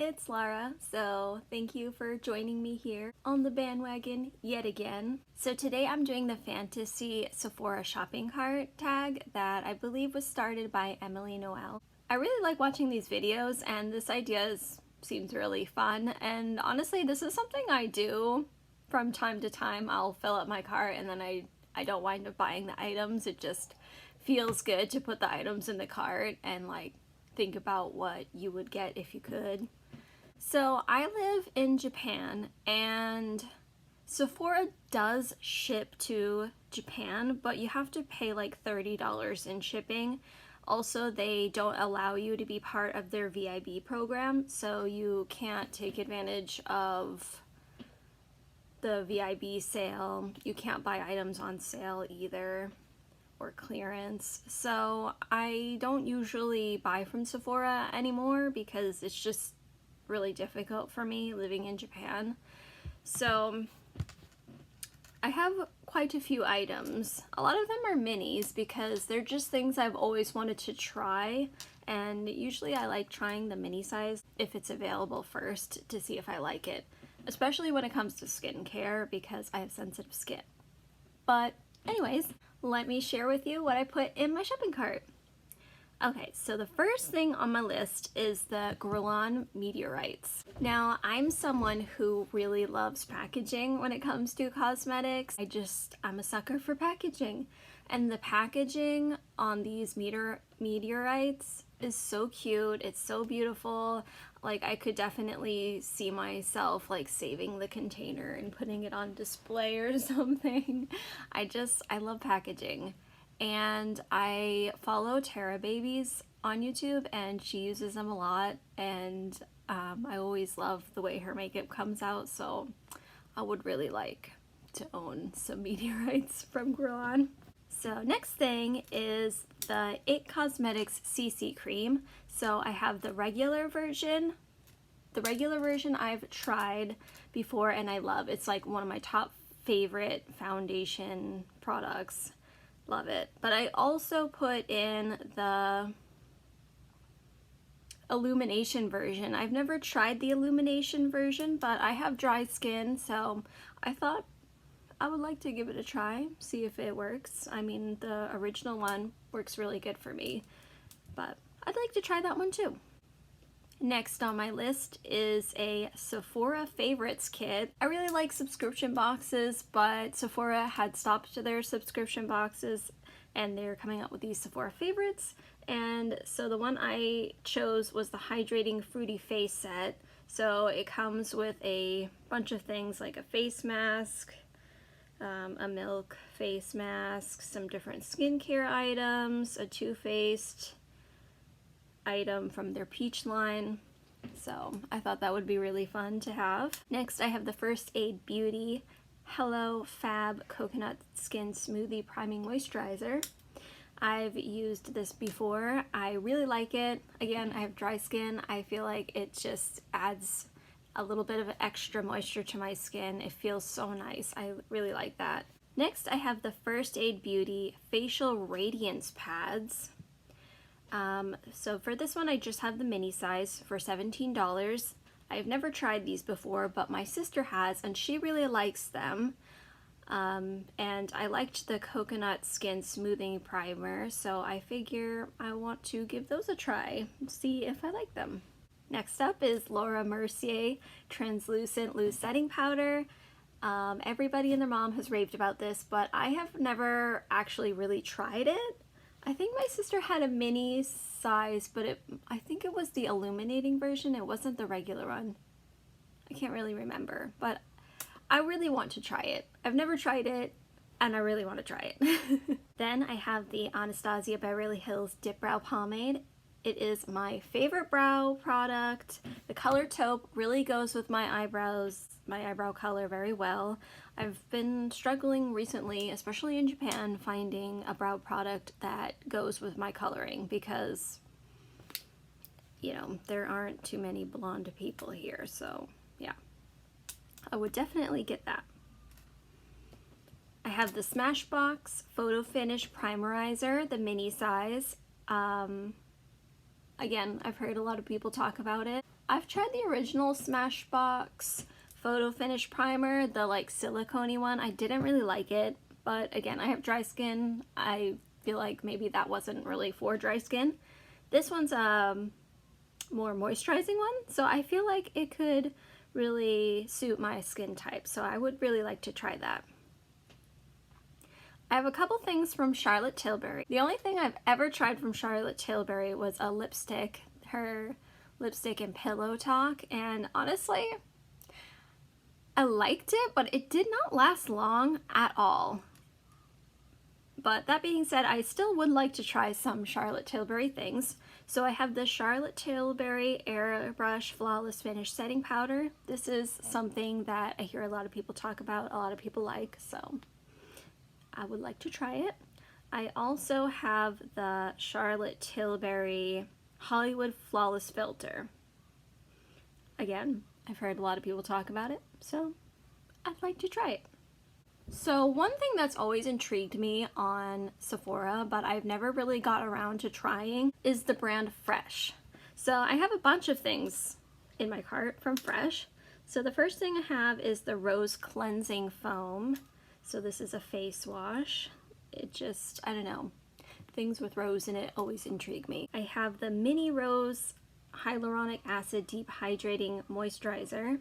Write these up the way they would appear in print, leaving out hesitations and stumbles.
it's Lara. So thank you for joining me here on the bandwagon yet again. So today I'm doing the Fantasy Sephora shopping cart tag that I believe was started by Emily Noel. I really like watching these videos and this idea seems really fun, and honestly this is something I do from time to time. I'll fill up my cart and then I don't wind up buying the items. It just feels good to put the items in the cart and like think about what you would get if you could. So I live in Japan and Sephora does ship to Japan, but you have to pay like $30 in shipping. Also, they don't allow you to be part of their VIB program, so you can't take advantage of the VIB sale. You can't buy items on sale either, or clearance. So I don't usually buy from Sephora anymore because it's just really difficult for me living in Japan. So I have quite a few items. A lot of them are minis because they're just things I've always wanted to try, and usually I like trying the mini size if it's available first to see if I like it, especially when it comes to skincare because I have sensitive skin. But anyways, let me share with you what I put in my shopping cart. Okay, so the first thing on my list is the Guerlain Meteorites. Now, I'm someone who really loves packaging when it comes to cosmetics. I'm a sucker for packaging. And the packaging on these Meteorites is so cute. It's so beautiful. Like, I could definitely see myself like saving the container and putting it on display or something. I love packaging. And I follow Tara Babies on YouTube and she uses them a lot, and I always love the way her makeup comes out, so I would really like to own some Meteorites from Guerlain. So next thing is the IT Cosmetics CC cream. So I have the regular version. The regular version I've tried before and I love. It's like one of my top favorite foundation products. Love it. But I also put in the Illumination version. I've never tried the Illumination version, but I have dry skin, so I thought I would like to give it a try, see if it works. I mean, the original one works really good for me, but I'd like to try that one too. Next on my list is a Sephora Favorites kit. I really like subscription boxes, but Sephora had stopped their subscription boxes and they're coming out with these Sephora Favorites. And so the one I chose was the Hydrating Fruity Face set. So it comes with a bunch of things like a face mask, a milk face mask, some different skincare items, a Too Faced item from their peach line. So I thought that would be really fun to have. Next I have the First Aid Beauty Hello Fab Coconut Skin Smoothie Priming Moisturizer. I've used this before. I really like it. Again, I have dry skin. I feel like it just adds a little bit of extra moisture to my skin. It feels so nice. I really like that. Next I have the First Aid Beauty Facial Radiance Pads. So for this one I just have the mini size for $17. I've never tried these before, but my sister has and she really likes them. And I liked the Coconut Skin Smoothing Primer, so I figure I want to give those a try, see if I like them. Next up is Laura Mercier Translucent Loose Setting Powder. Everybody and their mom has raved about this, but I have never actually really tried it. I think my sister had a mini size, but I think it was the illuminating version. It wasn't the regular one. I can't really remember, but I really want to try it. I've never tried it, and I really want to try it. Then I have the Anastasia Beverly Hills Dipbrow Pomade. It is my favorite brow product. The color taupe really goes with my eyebrows, my eyebrow color very well. I've been struggling recently, especially in Japan, finding a brow product that goes with my coloring because, you know, there aren't too many blonde people here, so yeah. I would definitely get that. I have the Smashbox Photo Finish Primerizer, the mini size. Again, I've heard a lot of people talk about it. I've tried the original Smashbox Photo Finish Primer, the like silicone-y one. I didn't really like it, but again, I have dry skin. I feel like maybe that wasn't really for dry skin. This one's more moisturizing one, so I feel like it could really suit my skin type, so I would really like to try that. I have a couple things from Charlotte Tilbury. The only thing I've ever tried from Charlotte Tilbury was a lipstick, her lipstick in Pillow Talk, and honestly, I liked it, but it did not last long at all. But that being said, I still would like to try some Charlotte Tilbury things. So I have the Charlotte Tilbury Airbrush Flawless Finish Setting Powder. This is something that I hear a lot of people talk about, a lot of people like, so I would like to try it. I also have the Charlotte Tilbury Hollywood Flawless Filter. Again, I've heard a lot of people talk about it, so I'd like to try it. So one thing that's always intrigued me on Sephora, but I've never really got around to trying, is the brand Fresh. So I have a bunch of things in my cart from Fresh. So the first thing I have is the Rose Cleansing Foam. So this is a face wash. It just, I don't know, things with rose in it always intrigue me. I have the Mini Rose Hyaluronic Acid Deep Hydrating Moisturizer.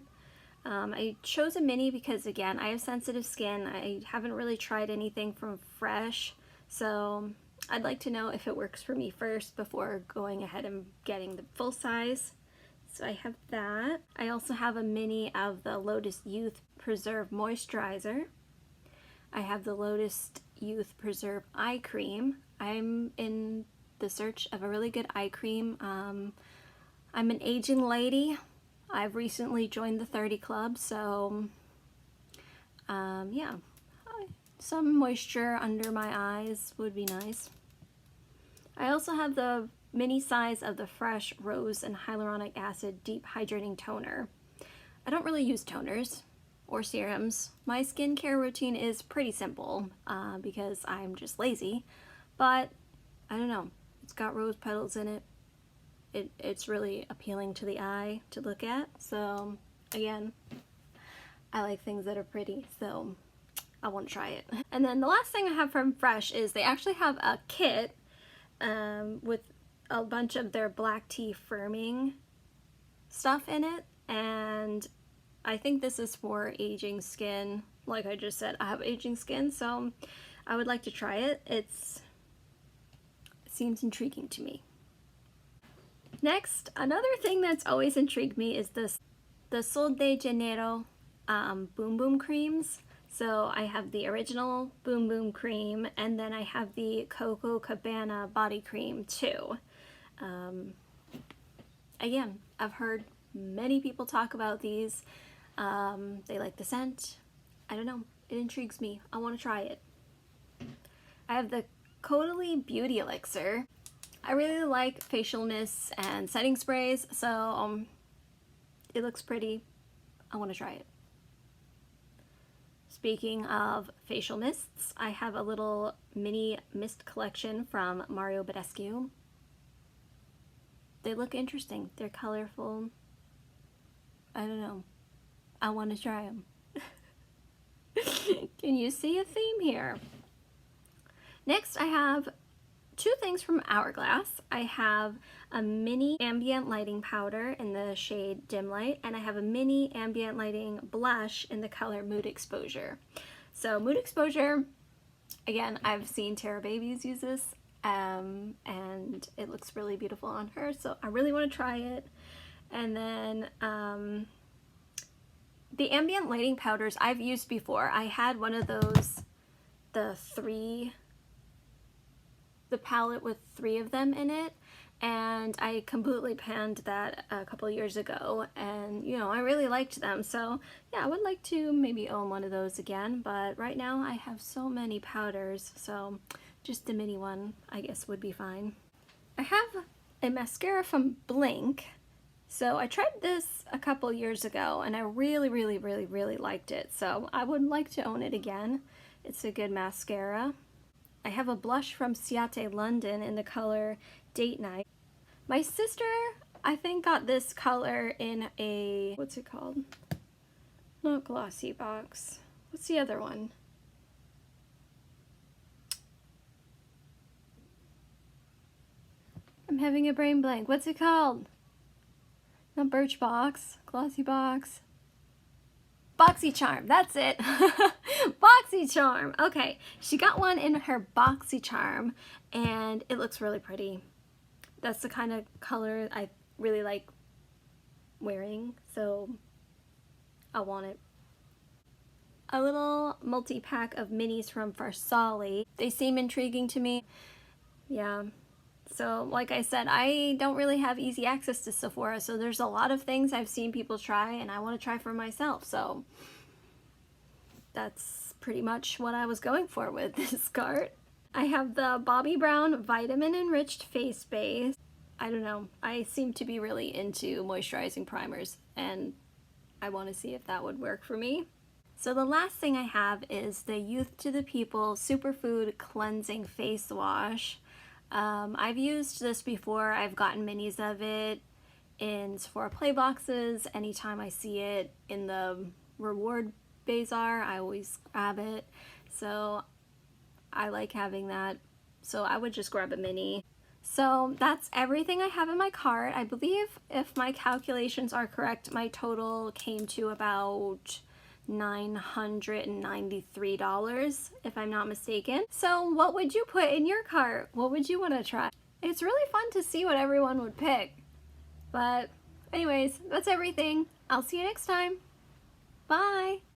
I chose a mini because, again, I have sensitive skin. I haven't really tried anything from Fresh, so I'd like to know if it works for me first before going ahead and getting the full size. So I have that. I also have a mini of the Lotus Youth Preserve Moisturizer. I have the Lotus Youth Preserve Eye Cream. I'm in the search of a really good eye cream. I'm an aging lady. I've recently joined the 30 Club, so yeah, some moisture under my eyes would be nice. I also have the mini size of the Fresh Rose and Hyaluronic Acid Deep Hydrating Toner. I don't really use toners or serums. My skincare routine is pretty simple because I'm just lazy, but I don't know, it's got rose petals in it. It's really appealing to the eye to look at, so again, I like things that are pretty, so I want to try it. And then the last thing I have from Fresh is they actually have a kit with a bunch of their black tea firming stuff in it, and I think this is for aging skin. Like I just said, I have aging skin, so I would like to try it. It seems intriguing to me. Next, another thing that's always intrigued me is the Sol de Janeiro Boom Boom creams. So I have the original Boom Boom cream, and then I have the Coco Cabana body cream too. Again, I've heard many people talk about these. They like the scent. I don't know, it intrigues me. I want to try it. I have the Caudalie Beauty Elixir. I really like facial mists and setting sprays, so it looks pretty. I want to try it. Speaking of facial mists, I have a little mini mist collection from Mario Badescu. They look interesting. They're colorful. I don't know. I want to try them. Can you see a theme here? Next, I have two things from Hourglass. I have a mini ambient lighting powder in the shade Dim Light, and I have a mini ambient lighting blush in the color Mood Exposure. So Mood Exposure, again, I've seen Tara Babies use this, and it looks really beautiful on her, so I really want to try it. And then the ambient lighting powders I've used before. I had one of those, the palette with 3 of them in it, and I completely panned that a couple years ago, and you know, I really liked them, so yeah, I would like to maybe own one of those again, but right now I have so many powders, so just the mini one I guess would be fine. I have a mascara from Blink. So I tried this a couple years ago and I really liked it, so I would like to own it again. It's a good mascara. I have a blush from Ciate London in the color Date Night. My sister, I think, got this color in a, what's it called? Not glossy box. What's the other one? I'm having a brain blank. What's it called? Not Birchbox, glossy box. BoxyCharm, that's it. BoxyCharm. Okay, she got one in her BoxyCharm and it looks really pretty. That's the kind of color I really like wearing, so I want it. A little multi-pack of minis from Farsali. They seem intriguing to me. Yeah. So like I said, I don't really have easy access to Sephora, so there's a lot of things I've seen people try and I want to try for myself. So that's pretty much what I was going for with this cart. I have the Bobbi Brown Vitamin Enriched Face Base. I don't know, I seem to be really into moisturizing primers and I want to see if that would work for me. So the last thing I have is the Youth to the People Superfood Cleansing Face Wash. I've used this before. I've gotten minis of it in Sephora Play boxes. Anytime I see it in the reward bazaar, I always grab it. So I like having that. So I would just grab a mini. So that's everything I have in my cart. I believe if my calculations are correct, my total came to about $993 if I'm not mistaken. So what would you put in your cart? What would you want to try? It's really fun to see what everyone would pick. But anyways, that's everything. I'll see you next time. Bye!